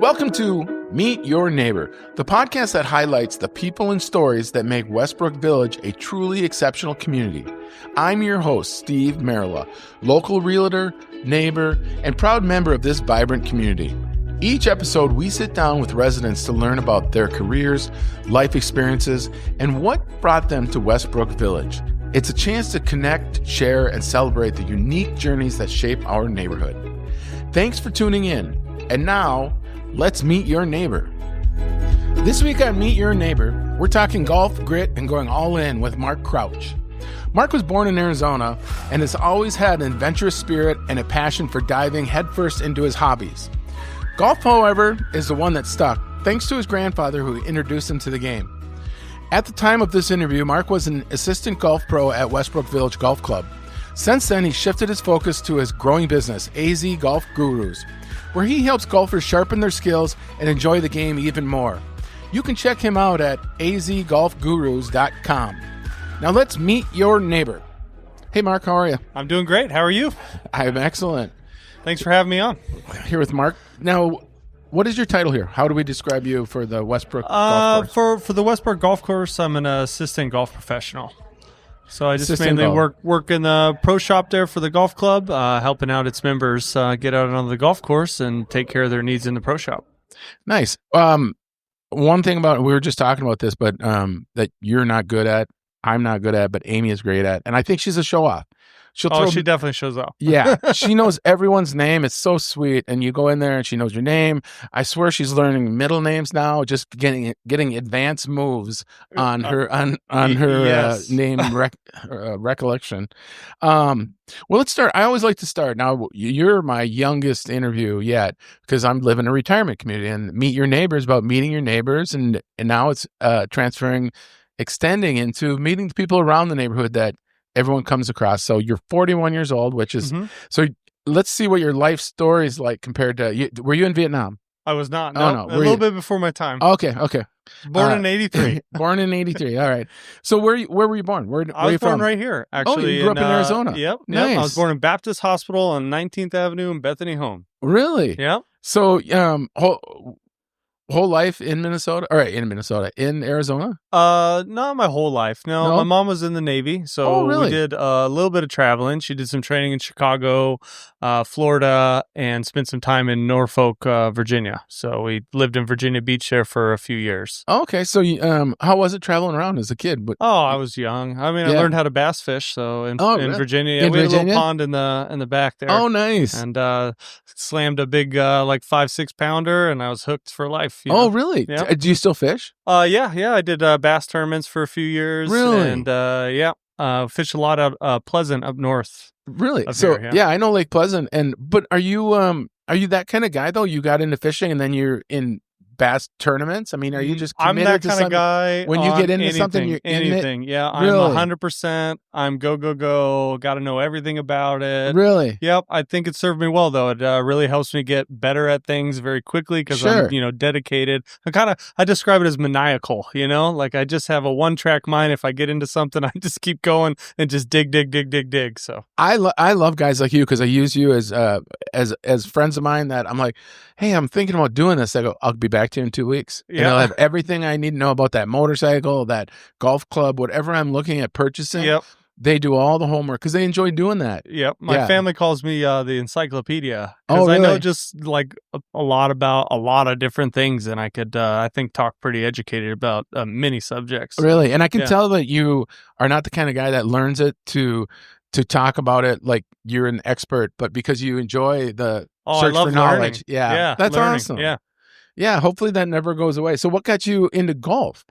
Welcome to Meet Your Neighbor, the podcast that highlights the people and stories that make Westbrook Village a truly exceptional community. I'm your host, Steve Marilla, local realtor, neighbor, and proud member of this vibrant community. Each episode, we sit down with residents to learn about their careers, life experiences, and what brought them to Westbrook Village. It's a chance to connect, share, and celebrate the unique journeys that shape our neighborhood. Thanks for tuning in. And now, let's meet your neighbor. This week on Meet Your Neighbor, we're talking golf, grit, and going all in with Mark Crouch. Mark was born in Arizona and has always had an adventurous spirit and a passion for diving headfirst into his hobbies. Golf, however, is the one that stuck, thanks to his grandfather who introduced him to the game. At the time of this interview, Mark was an assistant golf pro at Westbrook Village Golf Club. Since then, he shifted his focus to his growing business, AZ Golf Gurus, where he helps golfers sharpen their skills and enjoy the game even more. You can check him out at azgolfgurus.com. Now let's meet your neighbor. Hey, Mark, how are you? I'm doing great. How are you? I'm excellent. Thanks for having me on. Here with Mark. Now, what is your title here? How do we describe you for the Westbrook golf course? For the Westbrook Golf Course, I'm an assistant golf professional. So I just Assistant mainly golf. work in the pro shop there for the golf club, helping out its members get out on the golf course and take care of their needs in the pro shop. Nice. One thing about, we were just talking about this, but that you're not good at, I'm not good at, but Amy is great at, and I think she's a show-off. She definitely shows up. Yeah, she knows everyone's name. It's so sweet. And you go in there and she knows your name. I swear she's learning middle names now, just getting advanced moves on her Yes. name recollection. Well, let's start. I always like to start. Now, you're my youngest interview yet because I'm living in a retirement community, and Meet Your Neighbors about meeting your neighbors, and now it's extending into meeting the people around the neighborhood that everyone comes across. So you're 41 years old, which is, so let's see what your life story is like compared to, were you in Vietnam? I was not. No. A little bit before my time. Okay. Born in 83. Born in 83. All right. So where were you born? Where I was you born from? right here, actually. Oh, you grew up in Arizona. Yep. Nice. I was born in Baptist Hospital on 19th Avenue in Bethany Home. Really? Yep. So whole life in Minnesota? All right, in Arizona? Not my whole life. No, my mom was in the Navy, so really? we did a little bit of traveling. She did some training in Chicago, Florida, and spent some time in Norfolk, Virginia. So we lived in Virginia Beach there for a few years. Okay, so how was it traveling around as a kid? I was young. I mean, I learned how to bass fish. So in really? Virginia, we had a little pond in the back there. Oh, nice. And slammed a big 5-6 pounder, and I was hooked for life. Oh, really? Yeah. Do you still fish? Yeah. I did bass tournaments for a few years. Really? And fished a lot out Pleasant up north. Really? So here, yeah, I know Lake Pleasant. But are you that kind of guy though? You got into fishing and then you're in bass tournaments? I mean, are you just committed I'm that to kind of guy. When you get into anything, something, you're anything. in it? Yeah, Really? I'm 100%. I'm go. Got to know everything about it. Really? Yep. I think it served me well though. It really helps me get better at things very quickly because I'm dedicated. I describe it as maniacal. Like I just have a one-track mind. If I get into something, I just keep going and just dig. So I love guys like you because I use you as friends of mine that I'm like, hey, I'm thinking about doing this. I go, I'll be back to you in 2 weeks. Yeah. And I'll have everything I need to know about that motorcycle, that golf club, whatever I'm looking at purchasing. Yep. They do all the homework because they enjoy doing that. Yep. My family calls me the encyclopedia Oh, because really? I know just like a lot about a lot of different things, and I could, I think, talk pretty educated about many subjects. Really? And I can tell that you are not the kind of guy that learns it to talk about it like you're an expert, but because you enjoy the search for knowledge. Yeah. That's learning. awesome. Yeah. Yeah. Hopefully that never goes away. So what got you into golf?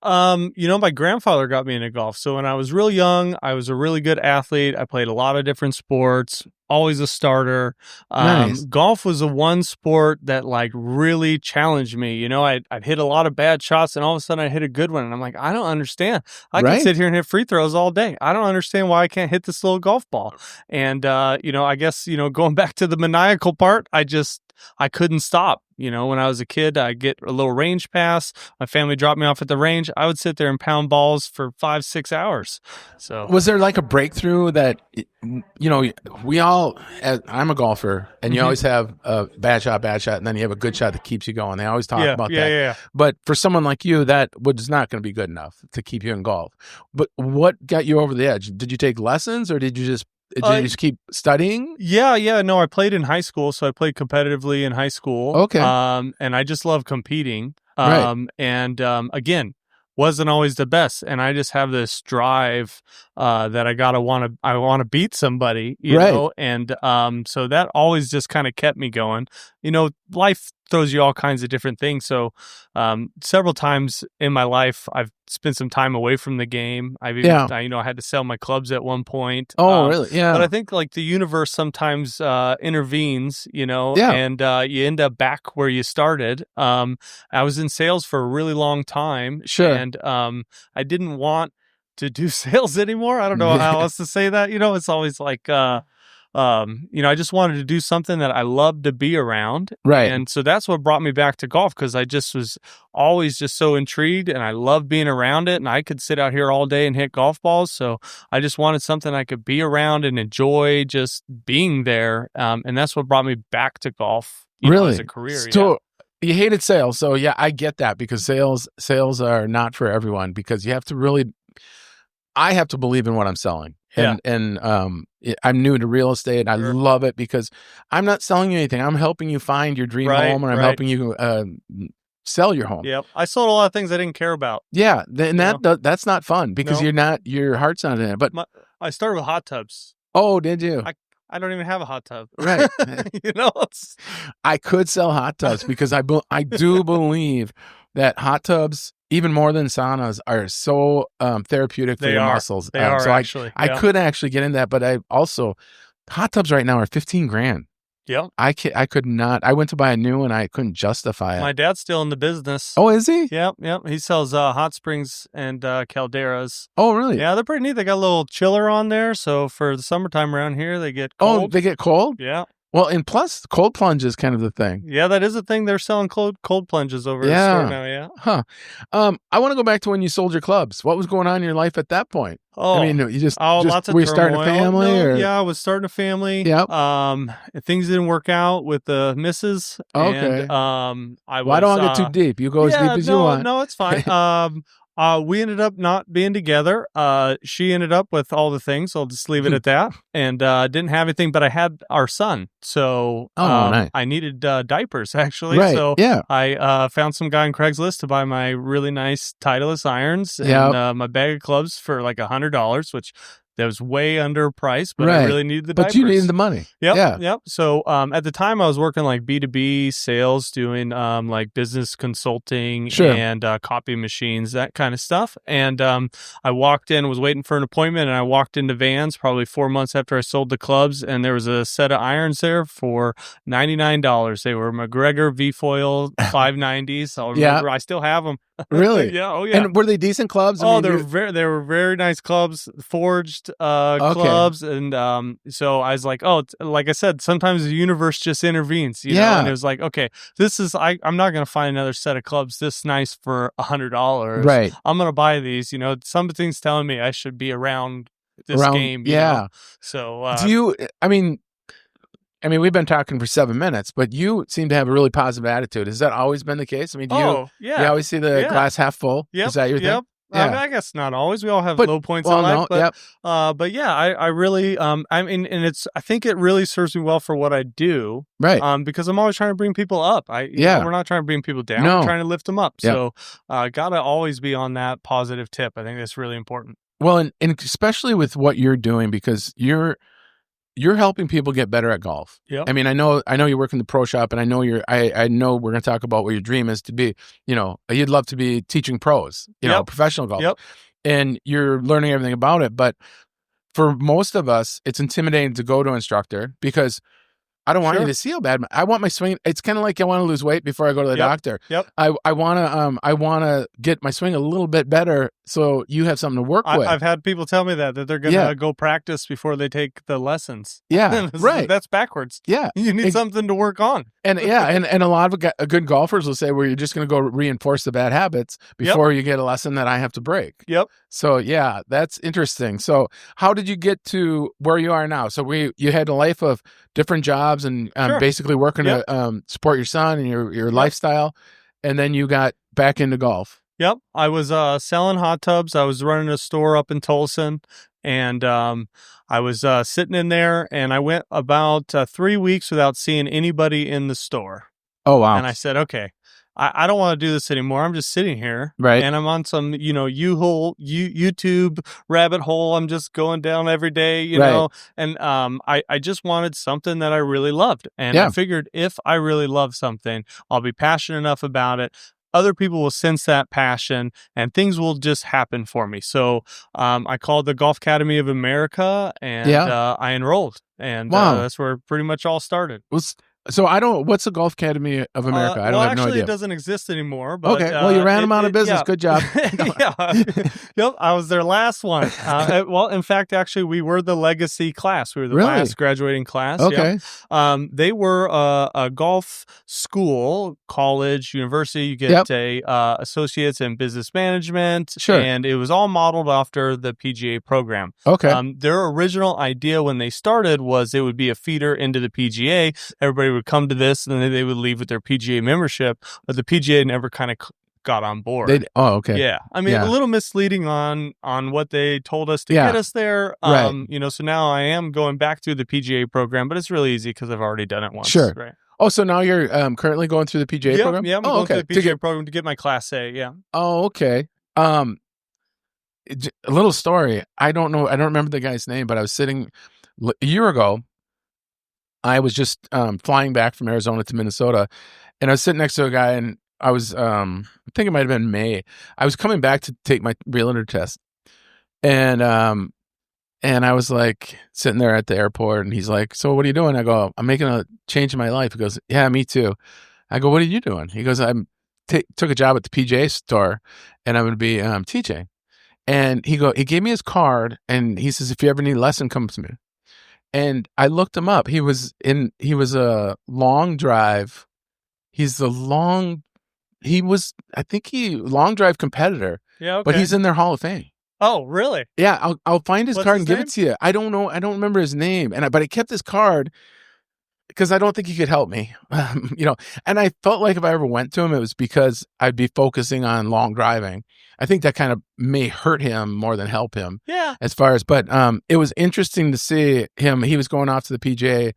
My grandfather got me into golf. So when I was real young, I was a really good athlete. I played a lot of different sports, always a starter. Nice. Golf was the one sport that like really challenged me. I'd hit a lot of bad shots and all of a sudden I hit a good one. And I'm like, I don't understand. I can sit here and hit free throws all day. I don't understand why I can't hit this little golf ball. And, I guess, going back to the maniacal part, I couldn't stop. When I was a kid, I'd get a little range pass. My family dropped me off at the range. I would sit there and pound balls for 5-6 hours. So was there like a breakthrough that, we all Well, I'm a golfer, and you always have a bad shot, and then you have a good shot that keeps you going. They always talk about that. Yeah. But for someone like you, that was not going to be good enough to keep you in golf. But what got you over the edge? Did you take lessons, or did you just keep studying? Yeah. No, I played in high school, so I played competitively in high school. Okay. And I just love competing. Right. And again, wasn't always the best, and I just have this drive that I want to beat somebody, you know, and so that always just kind of kept me going. You know, life throws you all kinds of different things. So several times in my life, I've spent some time away from the game. I had to sell my clubs at one point. Oh, really? Yeah. But I think like the universe sometimes intervenes, you know, and you end up back where you started. I was in sales for a really long time. Sure. And I didn't want to do sales anymore. I don't know how else to say that. You know, it's always like, I just wanted to do something that I loved to be around. Right. And so that's what brought me back to golf, because I just was always just so intrigued, and I loved being around it, and I could sit out here all day and hit golf balls. So I just wanted something I could be around and enjoy just being there. And that's what brought me back to golf as a career. So you hated sales. So yeah, I get that, because sales are not for everyone, because you have to I have to believe in what I'm selling. And I'm new to real estate, and I love it, because I'm not selling you anything. I'm helping you find your dream home, and I'm helping you sell your home. Yep. I sold a lot of things I didn't care about. Yeah. And that's not fun, because your heart's not in it. But I started with hot tubs. Oh, did you? I don't even have a hot tub. Right. You know, I could sell hot tubs, because I do believe that hot tubs, even more than saunas, are so therapeutic for your muscles. They are, so actually. I could actually get in that, but I also, hot tubs right now are $15,000. Yep. I could not. I went to buy a new one. I couldn't justify it. My dad's still in the business. Oh, is he? Yep. He sells hot springs and calderas. Oh, really? Yeah, they're pretty neat. They got a little chiller on there, so for the summertime around here, they get cold. Oh, they get cold? Yeah. Well, and plus, cold plunge is kind of the thing. Yeah, that is a thing. They're selling cold plunges over in the store now, yeah. Huh. I want to go back to when you sold your clubs. What was going on in your life at that point? Oh, I mean, you just lots of were you starting a family? No, yeah, I was starting a family. Yep. Things didn't work out with the missus. Okay. And, I don't want to get too deep. You go as deep as you want. No, it's fine. We ended up not being together. She ended up with all the things. So I'll just leave it at that. And didn't have anything, but I had our son. So nice. I needed diapers, actually. Right. So yeah. I found some guy on Craigslist to buy my really nice Titleist irons and my bag of clubs for like $100, which that was way under price, but I really needed the diapers. But you needed the money. Yep. So at the time, I was working like B2B sales, doing like business consulting and copy machines, that kind of stuff. And I walked in, was waiting for an appointment, and I walked into Vans probably 4 months after I sold the clubs, and there was a set of irons there for $99. They were McGregor V-Foil 590s. I'll remember. I still have them. Really? Yeah. Oh, yeah. And were they decent clubs? They were very nice clubs, forged clubs, and so I was like, like I said, sometimes the universe just intervenes, you know. And it was like, okay, this is I'm not gonna find another set of clubs this nice for $100. Right. I'm gonna buy these. You know, something's telling me I should be around this game. You know? So do you? I mean, we've been talking for 7 minutes, but you seem to have a really positive attitude. Has that always been the case? I mean, you always see the glass half full? Yep. Is that your thing? Yeah. I mean, I guess not always. We all have low points in life, but yeah, I really, I mean, and I think it really serves me well for what I do, right? Because I'm always trying to bring people up. We're not trying to bring people down. No. We're trying to lift them up. Yep. So, gotta always be on that positive tip. I think that's really important. Well, and especially with what you're doing, because you're helping people get better at golf. Yeah. I mean, I know you work in the pro shop, and I know I know we're going to talk about what your dream is to be. You know, you'd love to be teaching pros, you know, professional golf. Yep. And you're learning everything about it. But for most of us, it's intimidating to go to an instructor, because I don't want you to see how bad. I want my swing. It's kind of like I want to lose weight before I go to the doctor. Yep. I want to get my swing a little bit better So you have something to work with. I've had people tell me that they're going to go practice before they take the lessons. Yeah, right. That's backwards. Yeah. You need something to work on. And and a lot of good golfers will say, well, you're just going to go reinforce the bad habits before you get a lesson that I have to break. Yep. So yeah, that's interesting. So how did you get to where you are now? So you had a life of different jobs and basically working to support your son and your lifestyle. And then you got back into golf. Yep. I was selling hot tubs. I was running a store up in Tolson, and I was sitting in there, and I went about 3 weeks without seeing anybody in the store. Oh, wow. And I said, okay, I don't want to do this anymore. I'm just sitting here, right? And I'm on some, YouTube rabbit hole. I'm just going down every day, you know, and I just wanted something that I really loved. And I figured if I really love something, I'll be passionate enough about it. Other people will sense that passion and things will just happen for me. So I called the Golf Academy of America and I enrolled. And that's where pretty much all started. So what's the Golf Academy of America? I don't have no idea. It doesn't exist anymore. But, okay. Well, you ran them out of business. Good job. Yep. I was their last one. Well, in fact, actually, we were the legacy class. We were the last graduating class. Okay. Yep. They were a golf school, college, university. You get a associates in business management. Sure. And it was all modeled after the PGA program. Okay. Their original idea when they started was it would be a feeder into the PGA. Everybody would come to this and then they would leave with their PGA membership, but the PGA never kind of got on board. Okay. Yeah. I mean, a little misleading on what they told us to get us there. So now I am going back through the PGA program, but it's really easy because I've already done it once. Sure. Right. Oh, so now you're currently going through the PGA program? Yeah, I'm going through the PGA program to get my Class A, yeah. Oh, okay. A little story. I don't remember the guy's name, but I was sitting a year ago. I was just flying back from Arizona to Minnesota, and I was sitting next to a guy, and I was, I think it might have been May. I was coming back to take my realtor test, and I was like sitting there at the airport, and he's like, "So what are you doing?" I go, "I'm making a change in my life." He goes, "Yeah, me too." I go, "What are you doing?" He goes, took a job at the PGA store, and I'm going to be teaching." And he gave me his card, and he says, "If you ever need a lesson, come to me." And I looked him up. He was a long drive. Long drive competitor. Yeah, okay. But he's in their Hall of Fame. Oh, really? Yeah, I'll find his card and give it to you. I don't know. I don't remember his name. But I kept his card because I don't think he could help me. And I felt like if I ever went to him, it was because I'd be focusing on long driving. I think that kind of may hurt him more than help him. Yeah. But it was interesting to see him. He was going off to the PGA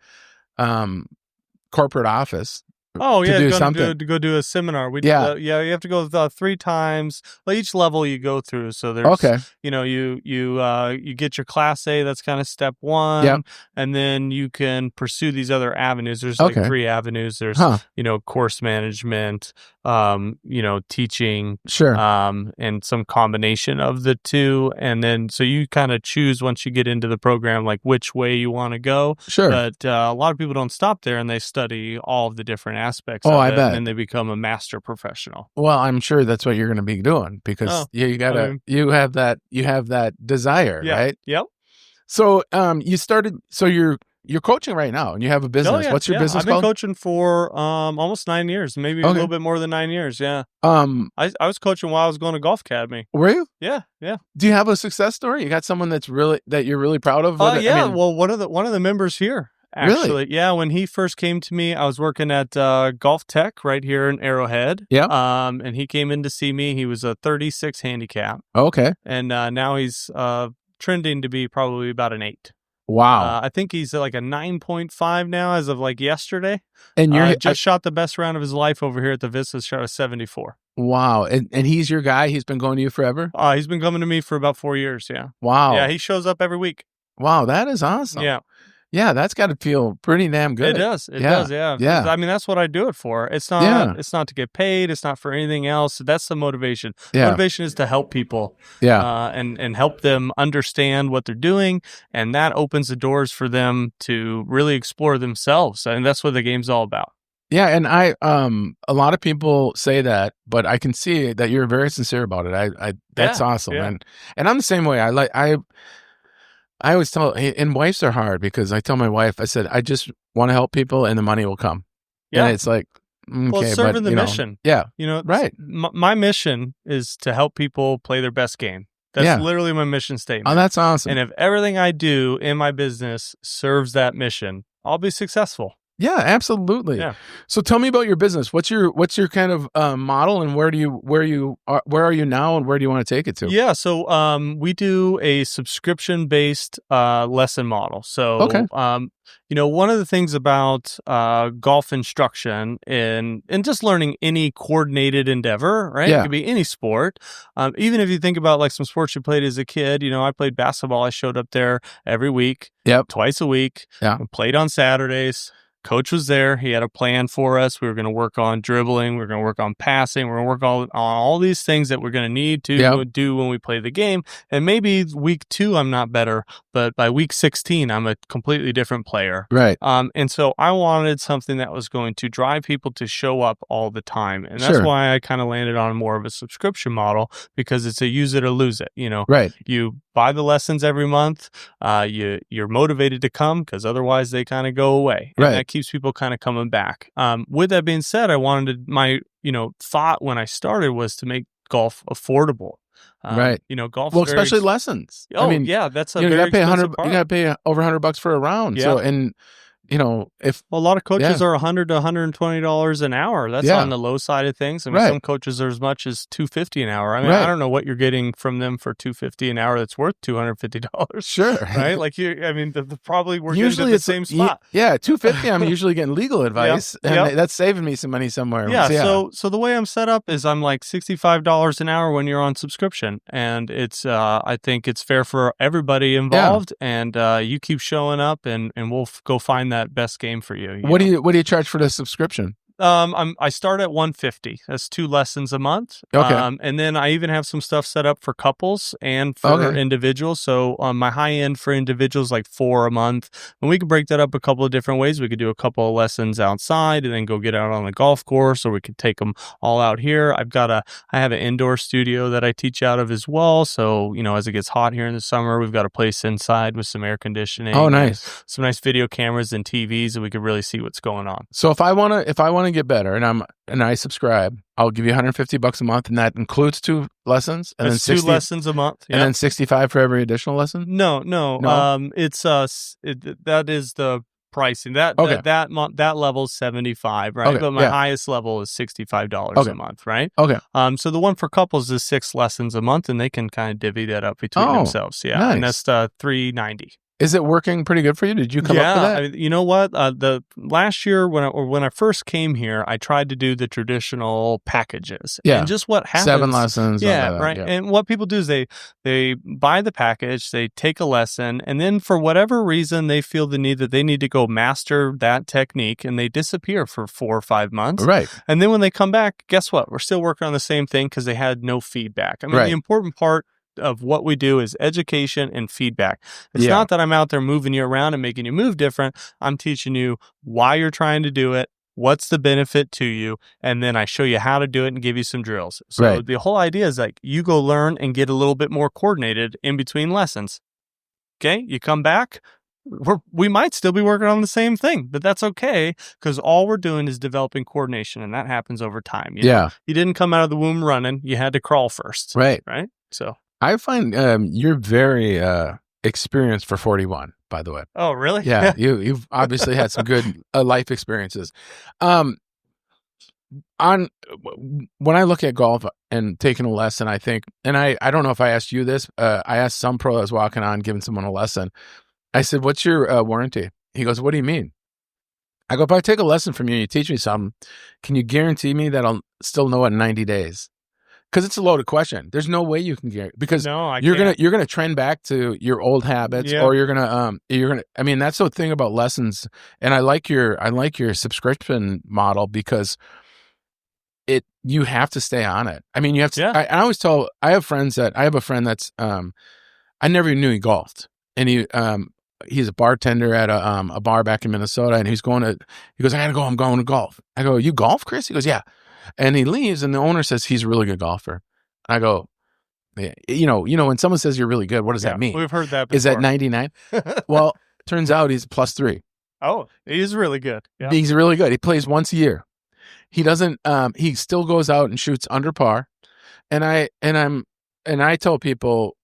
corporate office. Oh, yeah, to go do a seminar. You have to go 3 times. Well, each level you go through. So there's, you get your Class A. That's kind of step 1, and then you can pursue these other avenues. There's 3 avenues. There's course management, teaching, sure, and some combination of the 2, and then so you kind of choose once you get into the program like which way you want to go. Sure, but a lot of people don't stop there and they study all of the different aspects of it, I bet. And they become a master professional. Well, I'm sure that's what you're going to be doing because you have that desire, right? Yep. So you started. So you're coaching right now, and you have a business. What's your business called? I've been coaching for almost 9 years, maybe a little bit more than 9 years. Yeah. I was coaching while I was going to Golf Academy. Were you? Yeah. Do you have a success story? You got someone that you're really proud of? Well, one of the members here. Actually, really? Yeah. When he first came to me, I was working at Golf Tech right here in Arrowhead. Yeah. And he came in to see me. He was a 36 handicap. Okay. And now he's trending to be probably about an 8. Wow. I think he's like a 9.5 now as of like yesterday. And you're shot the best round of his life over here at the Vista, shot a 74. Wow. And he's your guy? He's been going to you forever? He's been coming to me for about 4 years, yeah. Wow. Yeah, he shows up every week. Wow, that is awesome. Yeah. Yeah, that's got to feel pretty damn good. It does. It does, yeah. Yeah. I mean, that's what I do it for. It's not to get paid. It's not for anything else. That's the motivation. Yeah. Motivation is to help people. Yeah. And help them understand what they're doing. And that opens the doors for them to really explore themselves. And that's what the game's all about. Yeah, and a lot of people say that, but I can see that you're very sincere about it. That's awesome, and I'm the same way. I always tell, and wives are hard because I tell my wife, I said, I just want to help people, and the money will come. Yeah, and it's like, okay, well, serving the mission. Yeah, right. My mission is to help people play their best game. That's literally my mission statement. Oh, that's awesome. And if everything I do in my business serves that mission, I'll be successful. Yeah, absolutely. Yeah. So tell me about your business. What's your kind of model, and where are you now, and where do you want to take it to? Yeah, so we do a subscription-based lesson model. So, one of the things about golf instruction and just learning any coordinated endeavor, right? It could be any sport. Even if you think about like some sports you played as a kid, I played basketball. I showed up there every week, twice a week. Yeah, played on Saturdays. Coach was there. He had a plan for us. We were going to work on dribbling. We were going to work on passing. We are going to work on all these things that we're going to need to do when we play the game. And maybe week 2, I'm not better, but by week 16, I'm a completely different player. Right. And so I wanted something that was going to drive people to show up all the time. And that's why I kind of landed on more of a subscription model, because it's a use it or lose it. Right. You buy the lessons every month. You're motivated to come, because otherwise they kind of go away. And that keeps people kind of coming back. With that being said, I wanted my, thought when I started was to make golf affordable. Right. Golf. Well, especially lessons. Oh, I mean, that's a you very gotta pay you got to pay over $100 for a round. Yeah. So, and if a lot of coaches are $100 to $120 an hour, that's on the low side of things. I mean, some coaches are as much as $250 an hour. I mean, I don't know what you're getting from them for $250 an hour that's worth $250. Sure, right? Like probably we're usually at the same spot. Yeah, $250. I'm usually getting legal advice, and that's saving me some money somewhere. Yeah. So the way I'm set up is I'm like $65 an hour when you're on subscription, and it's I think it's fair for everybody involved, and you keep showing up, and we'll go find that best game for you. What do you charge for the subscription? I start at $150. That's 2 lessons a month. Okay. And then I even have some stuff set up for couples and for individuals. So my high end for individuals, like 4 a month. And we could break that up a couple of different ways. We could do a couple of lessons outside and then go get out on the golf course, or we could take them all out here. I have an indoor studio that I teach out of as well. So, as it gets hot here in the summer, we've got a place inside with some air conditioning. Oh, nice. Some nice video cameras and TVs, and we could really see what's going on. So if I want to get better, and I subscribe, I'll give you $150 a month, and that includes 2 lessons, and that's then 2 lessons a month, and then $65 for every additional lesson. No. It's that is the pricing. That level is $75, right? But my highest level is $65 a month, right? Okay. So the one for couples is 6 lessons a month, and they can kind of divvy that up between themselves. Yeah, nice. And that's $390. Is it working pretty good for you? Did you come up with that? I mean, you know what? The last year when I first came here, I tried to do the traditional packages. Yeah. And just what happens? 7 lessons. Yeah, right. Yeah. And what people do is they buy the package, they take a lesson, and then for whatever reason, they feel the need that they need to go master that technique, and they disappear for 4 or 5 months. Right. And then when they come back, guess what? We're still working on the same thing because they had no feedback. I mean, the important part of what we do is education and feedback. It's not that I'm out there moving you around and making you move different. I'm teaching you why you're trying to do it, what's the benefit to you, and then I show you how to do it and give you some drills. So the whole idea is like you go learn and get a little bit more coordinated in between lessons. Okay, you come back, we might still be working on the same thing, but that's okay, because all we're doing is developing coordination, and that happens over time. You know? You didn't come out of the womb running. You had to crawl first. Right. So I find you're very experienced for 41, by the way. Oh, really? Yeah. You've obviously had some good life experiences. When I look at golf and taking a lesson, I think, and I don't know if I asked you this, I asked some pro that was walking on giving someone a lesson. I said, what's your warranty? He goes, what do you mean? I go, if I take a lesson from you and you teach me something, can you guarantee me that I'll still know it in 90 days? Because it's a loaded question. There's no way you can guarantee, because you're gonna trend back to your old habits, or you're gonna. I mean, that's the thing about lessons, and I like your subscription model, because you have to stay on it. I mean, you have to. I always tell. I have a friend that's I never knew he golfed, and he's a bartender at a bar back in Minnesota, and he goes, I gotta go, I'm going to golf. I go, you golf, Chris? He goes, yeah. And he leaves, and the owner says he's a really good golfer. I go, yeah, when someone says you're really good, what does that mean? We've heard that before. Is that 99? Well, turns out he's +3. Oh, he's really good. Yeah. He's really good. He plays once a year. He doesn't, he still goes out and shoots under par. And I tell people,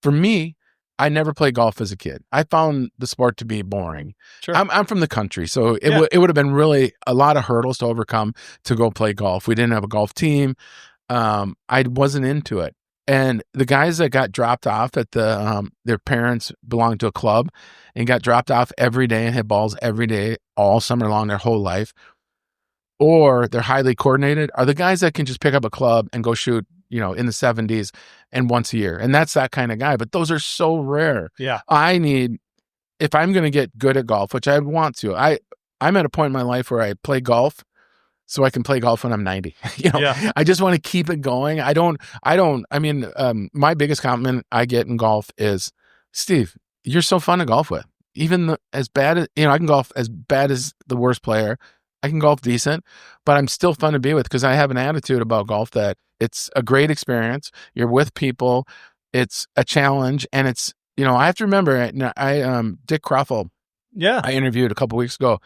for me, I never played golf as a kid. I found the sport to be boring. Sure. I'm from the country, so it would have been really a lot of hurdles to overcome to go play golf. We didn't have a golf team. I wasn't into it. And the guys that got dropped off at their parents belonged to a club and got dropped off every day and hit balls every day all summer long their whole life, or they're highly coordinated, are the guys that can just pick up a club and go shoot, in the 70s and once a year. And that's that kind of guy. But those are so rare. Yeah. If I'm going to get good at golf, which I want to, I'm at a point in my life where I play golf so I can play golf when I'm 90. I just want to keep it going. My biggest compliment I get in golf is, Steve, you're so fun to golf with. Even as bad as, I can golf as bad as the worst player. I can golf decent, but I'm still fun to be with because I have an attitude about golf that it's a great experience. You're with people. It's a challenge. And it's, I have to remember, Dick Croffle, I interviewed a couple weeks ago,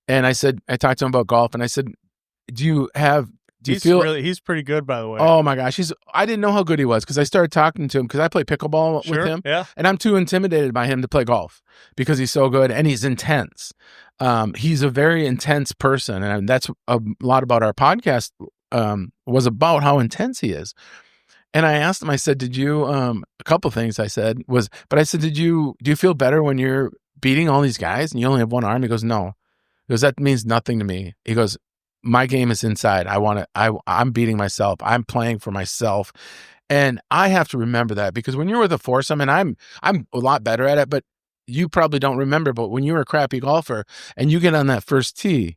and I talked to him about golf, and I said, he's pretty good, by the way. Oh my gosh. I didn't know how good he was because I started talking to him because I play pickleball with him. Yeah. And I'm too intimidated by him to play golf because he's so good and he's intense. He's a very intense person. And that's a lot about our podcast, was about how intense he is. And I asked him, I said, did you, a couple things I said, do you feel better when you're beating all these guys and you only have one arm? He goes, no. He goes, that means nothing to me. He goes, my game is inside. I'm beating myself. I'm playing for myself. And I have to remember that because when you're with a foursome, and I'm a lot better at it, but you probably don't remember, but when you were a crappy golfer and you get on that first tee,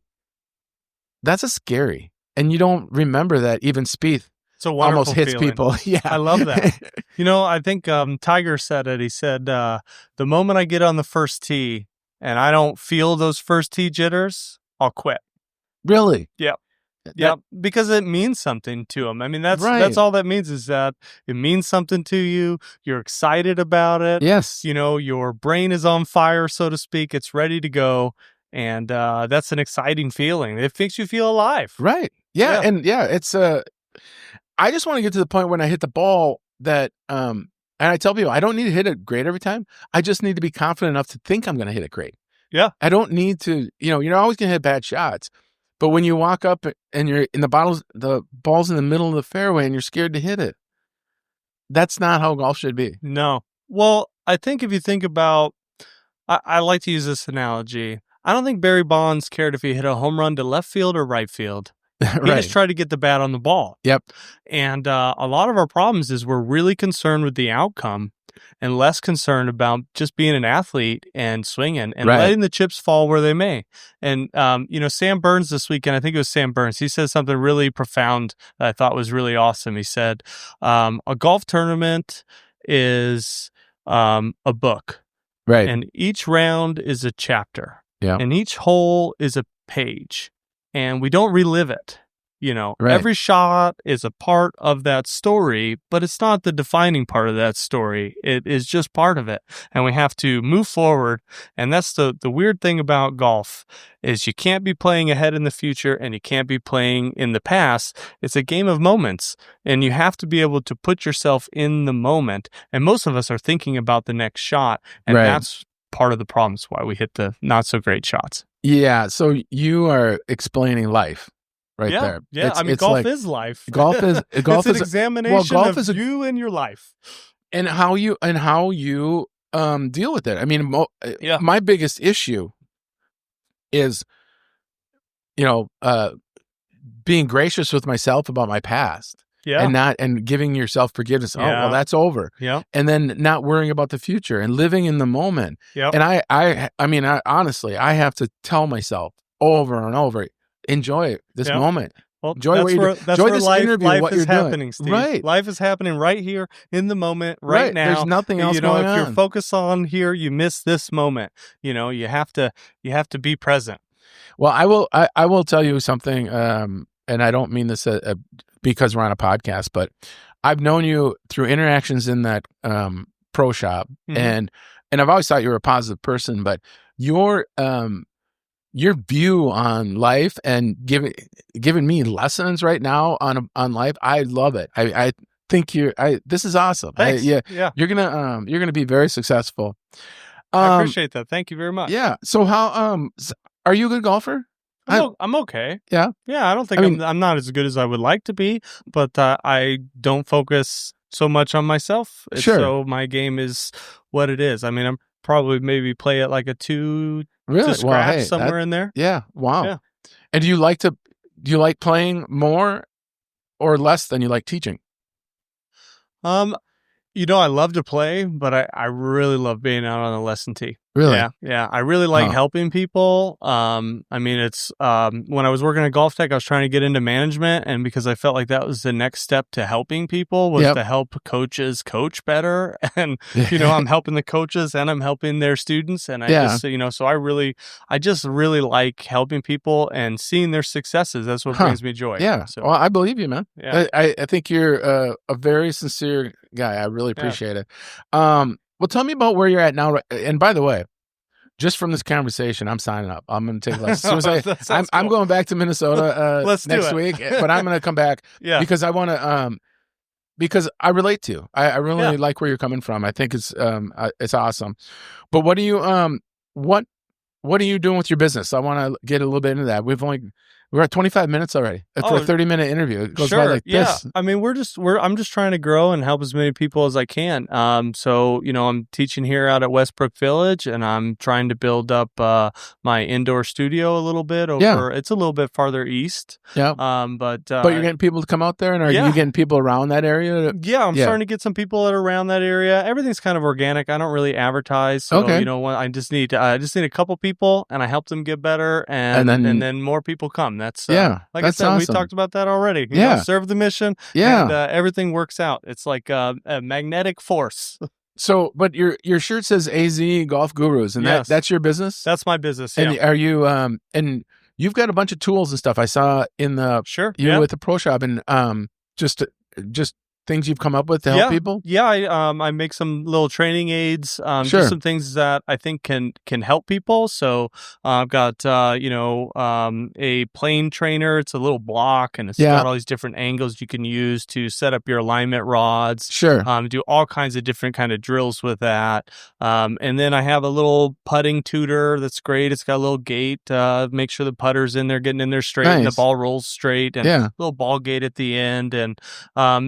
that's a scary. And you don't remember that even Spieth almost hits feeling. People. Yeah. I love that. I think Tiger said it. He said, the moment I get on the first tee and I don't feel those first tee jitters, I'll quit. Really? Yeah. Yeah, because it means something to him. I mean, that's all that means, is that it means something to you. You're excited about it. Yes. Your brain is on fire, so to speak. It's ready to go. And that's an exciting feeling. It makes you feel alive. Right. Yeah. And it's I just want to get to the point when I hit the ball that, and I tell people, I don't need to hit it great every time. I just need to be confident enough to think I'm going to hit it great. Yeah. I don't need to, you're always going to hit bad shots. But when you walk up and you're in the ball's in the middle of the fairway and you're scared to hit it, that's not how golf should be. No. Well, I think if you think about, I like to use this analogy. I don't think Barry Bonds cared if he hit a home run to left field or right field. He just tried to get the bat on the ball. Yep. And a lot of our problems is we're really concerned with the outcome and less concerned about just being an athlete and swinging and letting the chips fall where they may. And, Sam Burns this weekend, I think it was Sam Burns, he said something really profound that I thought was really awesome. He said, a golf tournament is a book. Right. And each round is a chapter. Yeah. And each hole is a page. And we don't relive it. Every shot is a part of that story, but it's not the defining part of that story. It is just part of it. And we have to move forward. And that's the weird thing about golf is you can't be playing ahead in the future and you can't be playing in the past. It's a game of moments, and you have to be able to put yourself in the moment. And most of us are thinking about the next shot. And that's part of the problem. Is why we hit the not so great shots. Yeah. So you are explaining life. There. Yeah, golf is life. Golf is it's an examination of you and your life, and how you deal with it. I mean, my biggest issue is, being gracious with myself about my past, and giving yourself forgiveness. Oh, well, that's over. Yeah, and then not worrying about the future and living in the moment. Yeah, and I honestly, I have to tell myself over and over, enjoy this moment. Well, enjoy what you're doing. that's enjoy where this life, interview, life what is you're happening, doing. Steve. Right. Life is happening right here in the moment, right now. There's nothing else going if on. You're focused on here, you miss this moment. You have to be present. Well, I will tell you something, and I don't mean this because we're on a podcast, but I've known you through interactions in that pro shop, and I've always thought you were a positive person, but your view on life and giving me lessons right now on life, I love it. I think this is awesome. Thanks. Yeah. You're gonna be very successful. I appreciate that. Thank you very much. Yeah. So how are you a good golfer? I'm okay. Yeah. I don't think I'm not as good as I would like to be, but I don't focus so much on myself. Sure. So my game is what it is. I mean, I'm probably maybe play at like a 2 really? to scratch somewhere in there. Yeah. Wow. Yeah. And do you like playing more or less than you like teaching? I love to play, but I really love being out on the lesson tee. Really? Yeah. I really like helping people. I mean, it's when I was working at Golf Tech, I was trying to get into management, and because I felt like that was the next step to helping people was to help coaches coach better. And I'm helping the coaches and I'm helping their students, and I just so I just really like helping people and seeing their successes. That's what brings me joy. Yeah. So, well, I believe you, man. Yeah. I think you're a very sincere guy. I really appreciate it. Well, tell me about where you're at now. And by the way, just from this conversation, I'm signing up. I'm going to take lessons. I'm going back to Minnesota next week, but I'm going to come back because I want to. Because I relate to you. I really like where you're coming from. I think it's awesome. But what do you what are you doing with your business? I want to get a little bit into that. We're at 25 minutes already for a 30-minute interview. It goes by like this. I mean, I'm just trying to grow and help as many people as I can. So I'm teaching here out at Westbrook Village, and I'm trying to build up my indoor studio a little bit over. It's a little bit farther east. Yeah. But you're getting people to come out there, and are you getting people around that area? Yeah, I'm starting to get some people that are around that area. Everything's kind of organic. I don't really advertise. So I just need a couple people, and I help them get better, and then more people come. That's like that's I said, awesome. We talked about that already. Serve the mission. And everything works out. It's like a magnetic force. So, but your shirt says AZ Golf Gurus, and that's your business? That's my business. And are you and you've got a bunch of tools and stuff I saw in the with the pro shop, and just things you've come up with to help people? Yeah, I make some little training aids, just some things that I think can help people. So I've got a plane trainer. It's a little block, and it's got all these different angles you can use to set up your alignment rods. Sure. Do all kinds of different kind of drills with that. And then I have a little putting tutor that's great. It's got a little gate, make sure the putter's in there, getting in there straight, and the ball rolls straight, and a little ball gate at the end, and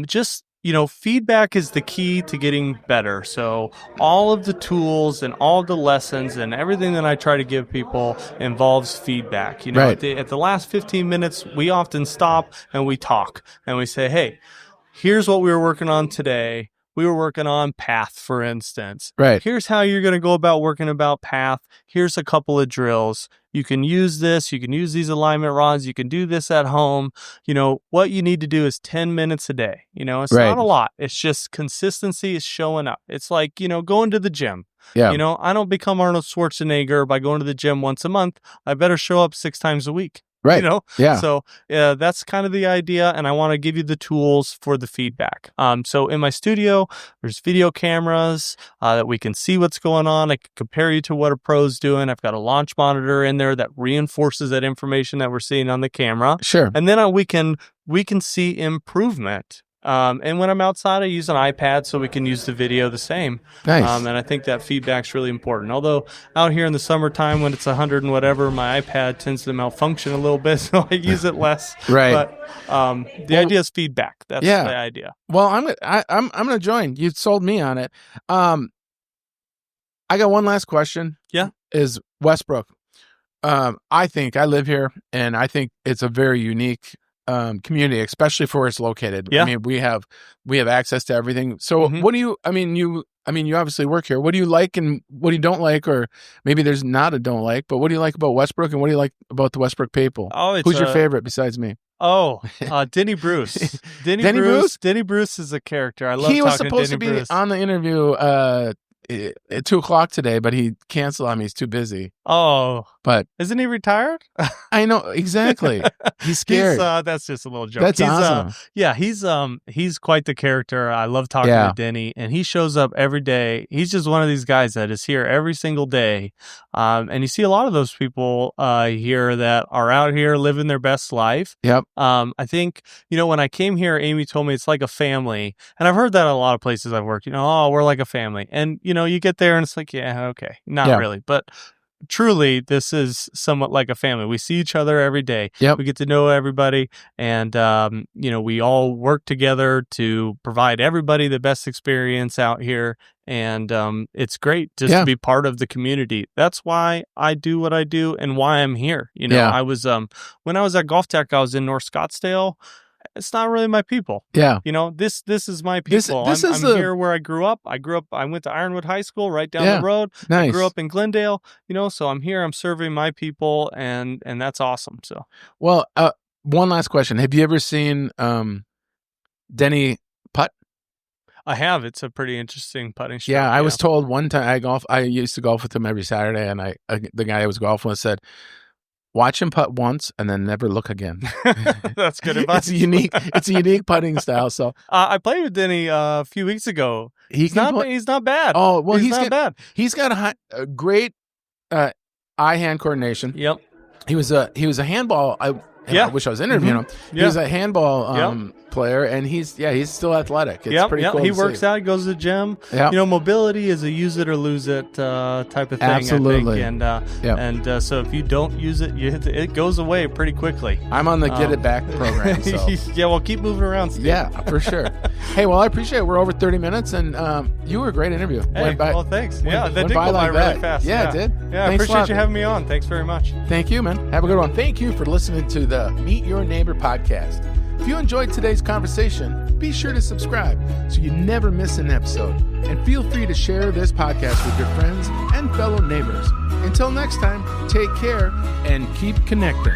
just feedback is the key to getting better. So all of the tools and all the lessons and everything that I try to give people involves feedback. At the last 15 minutes, we often stop and we talk and we say, hey, here's what we were working on today. We were working on path, for instance. Right. Here's how you're going to go about working about path. Here's a couple of drills. You can use this. You can use these alignment rods. You can do this at home. What you need to do is 10 minutes a day. It's not a lot. It's just consistency is showing up. It's like, going to the gym. Yeah. I don't become Arnold Schwarzenegger by going to the gym once a month. I better show up 6 times a week. Right. Yeah. So that's kind of the idea, and I want to give you the tools for the feedback. So in my studio, there's video cameras that we can see what's going on. I can compare you to what a pro's doing. I've got a launch monitor in there that reinforces that information that we're seeing on the camera. Sure. And then we can see improvement. And when I'm outside, I use an iPad so we can use the video the same. Nice. And I think that feedback's really important. Although out here in the summertime when it's 100 and whatever, my iPad tends to malfunction a little bit, so I use it less. Right. But the idea is feedback. That's the idea. Well, I'm gonna join. You sold me on it. I got one last question. Yeah. Is Westbrook? I think I live here, and I think it's a very unique community, especially for where it's located. Yeah. I mean, we have access to everything. So what do you, I mean, you obviously work here. What do you like and what do you don't like? Or maybe there's not a don't like, but what do you like about Westbrook and what do you like about the Westbrook people? Who's your favorite besides me? Denny Bruce. Denny Bruce? Denny Bruce is a character. I love He was talking supposed to to be Denny Bruce. on the interview at 2:00 today, but he canceled on me. He's too busy. Oh. But isn't he retired? I know, exactly. He's scared. That's just a little joke. That's awesome. He's quite the character. I love talking to Denny, and he shows up every day. He's just one of these guys that is here every single day. And you see a lot of those people here that are out here living their best life. Yep. I think, when I came here, Amy told me it's like a family. And I've heard that in a lot of places I've worked, we're like a family. And, you get there and it's like, yeah, okay. Not really. But truly, this is somewhat like a family. We see each other every day. Yep. We get to know everybody. And, we all work together to provide everybody the best experience out here. And it's great just to be part of the community. That's why I do what I do and why I'm here. I was when I was at Golf Tech, I was in North Scottsdale. It's not really my people. Yeah. This is my people. I'm here where I grew up. I went to Ironwood High School right down the road. Nice. I grew up in Glendale, so I'm here. I'm serving my people, and that's awesome. So, well, one last question. Have you ever seen Denny putt? I have. It's a pretty interesting putting stroke. Yeah, I was told one time I used to golf with him every Saturday, and the guy I was golfing with said, watch him putt once and then never look again. That's good advice. It's a unique putting style. So I played with Denny a few weeks ago. He's not bad. Oh well, he's not bad. He's got a great eye-hand coordination. Yep. He was a handball. I wish I was interviewing him. He was a handball player, and he's still athletic. It's pretty cool. He works out. He goes to the gym. Yep. Mobility is a use it or lose it type of thing. Absolutely. I think. And so if you don't use it, it goes away pretty quickly. I'm on the Get It Back program. So. Yeah, well, keep moving around, Steve. Yeah, for sure. Hey, well, I appreciate it. We're over 30 minutes, and you were a great interview. Hey, well, thanks. That did go by really fast. Yeah, it did. Yeah, I appreciate you having me on. Thanks very much. Thank you, man. Have a good one. Thank you for listening to the Meet Your Neighbor podcast. If you enjoyed today's conversation, be sure to subscribe so you never miss an episode. And feel free to share this podcast with your friends and fellow neighbors. Until next time, take care and keep connecting.